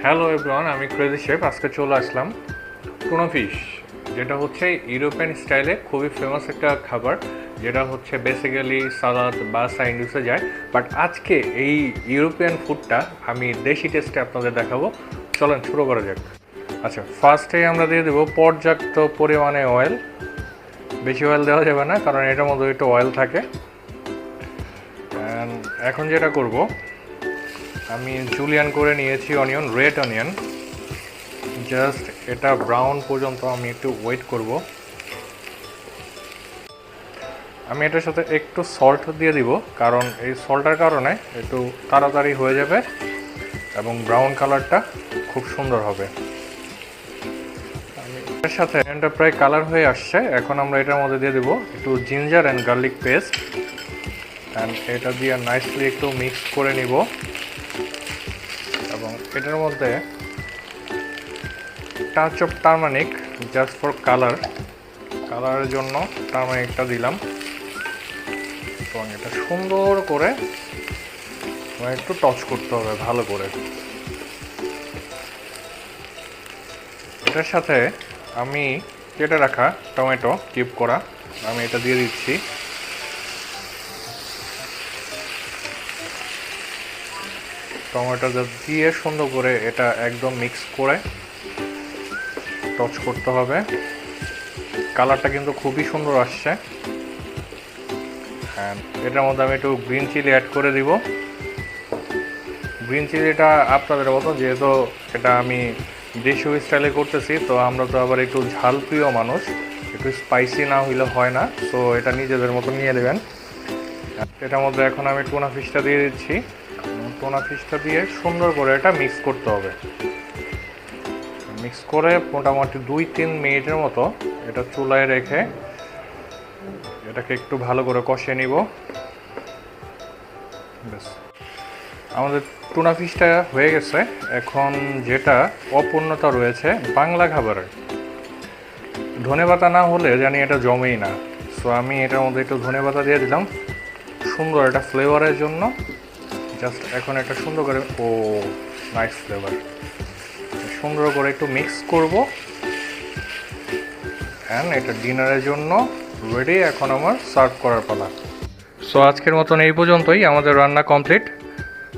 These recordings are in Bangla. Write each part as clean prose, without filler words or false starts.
হ্যালো এভরিওয়ান, আমি ক্রেজি শেফ। আজকে চলে আসলাম টুনা ফিশ, যেটা হচ্ছে ইউরোপিয়ান স্টাইলে খুবই ফেমাস একটা খাবার, যেটা হচ্ছে বেসিক্যালি সালাদ বা সাইন্ডিসে যায়। বাট আজকে এই ইউরোপিয়ান ফুডটা আমি দেশি টেস্টে আপনাদের দেখাবো। চলেন শুরু করা যাক। আচ্ছা, ফার্স্টেই আমরা দিয়ে দেবো পর্যাপ্ত পরিমাণে অয়েল। বেশি অয়েল দেওয়া যাবে না, কারণ এটার মধ্যে একটু অয়েল থাকে। এখন যেটা করব, আমি জুলিয়ান করে নিয়েছি অনিয়ন, রেড অনিয়ন। জাস্ট এটা ব্রাউন পর্যন্ত আমি একটু ওয়েট করব। আমি এটার সাথে একটু সল্ট দিয়ে দিব, কারণ এই সল্টের কারণে একটু তাড়াতাড়ি হয়ে যাবে এবং ব্রাউন কালারটা খুব সুন্দর হবে। এর সাথে এটা প্রায় কালার হয়ে আসছে। এখন আমরা এটার মধ্যে দিয়ে দেবো একটু ginger and garlic paste, and এটা দিয়ে নাইসলি একটু মিক্স করে নিব। এবং এটার মধ্যে touch of turmeric, just for কালারের জন্য টারমারিকটা দিলাম। এবং এটা সুন্দর করে একটু টচ করতে হবে ভালো করে। এটার সাথে আমি কেটে রাখা টমেটো কিউব করা আমি এটা দিয়ে দিচ্ছি। টমেটোটা দিয়ে সুন্দর করে এটা একদম মিক্স করে টচ করতে হবে। কালারটা কিন্তু খুবই সুন্দর আসছে। এটার মধ্যে আমি একটু গ্রিন চিলি অ্যাড করে দিব। গ্রিন চিলিটা আপনাদের মতো, যেহেতু এটা আমি দেশীয় স্টাইলে করতেছি, তো আমরা তো আবার একটু ঝাল প্রিয় মানুষ, একটু স্পাইসি না হইলে হয় না। তো এটা নিজেদের মতো নিয়ে দেবেন। এটার মধ্যে এখন আমি টুনা ফিশটা দিয়ে দিচ্ছি। টুনা ফিশটা দিয়ে সুন্দর করে এটা মিক্স করতে হবে। মিক্স করে মোটামুটি 2-3 মিনিটের মতো এটা চুলায় রেখে এটাকে একটু ভালো করে কষিয়ে নিব। ব্যাস, আমাদের টুনা ফিশটা হয়ে গেছে। এখন যেটা অপূর্ণতা রয়েছে বাংলা খাবারের, ধনেপাতা না হলে জানি এটা জমেই না। সো আমি এটার মধ্যে একটু ধনেপাতা দিয়ে দিলাম সুন্দর একটা ফ্লেভারের জন্য। জাস্ট এখন এটা সুন্দর করে, ও নাইস ফ্লেভার, সুন্দর করে একটু মিক্স করব। অ্যান্ড এটা ডিনারের জন্য রেডি। এখন আমার সার্ভ করার পালা। সো আজকের মতন এই পর্যন্তই, আমাদের রান্না কমপ্লিট।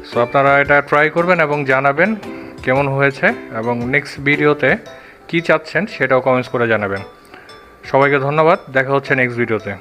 সো আপনারা এটা ট্রাই করবেন এবং জানাবেন কেমন হয়েছে, এবং নেক্সট ভিডিওতে কী চাচ্ছেন সেটাও কমেন্টস করে জানাবেন। সবাইকে ধন্যবাদ, দেখা হচ্ছে নেক্সট ভিডিওতে।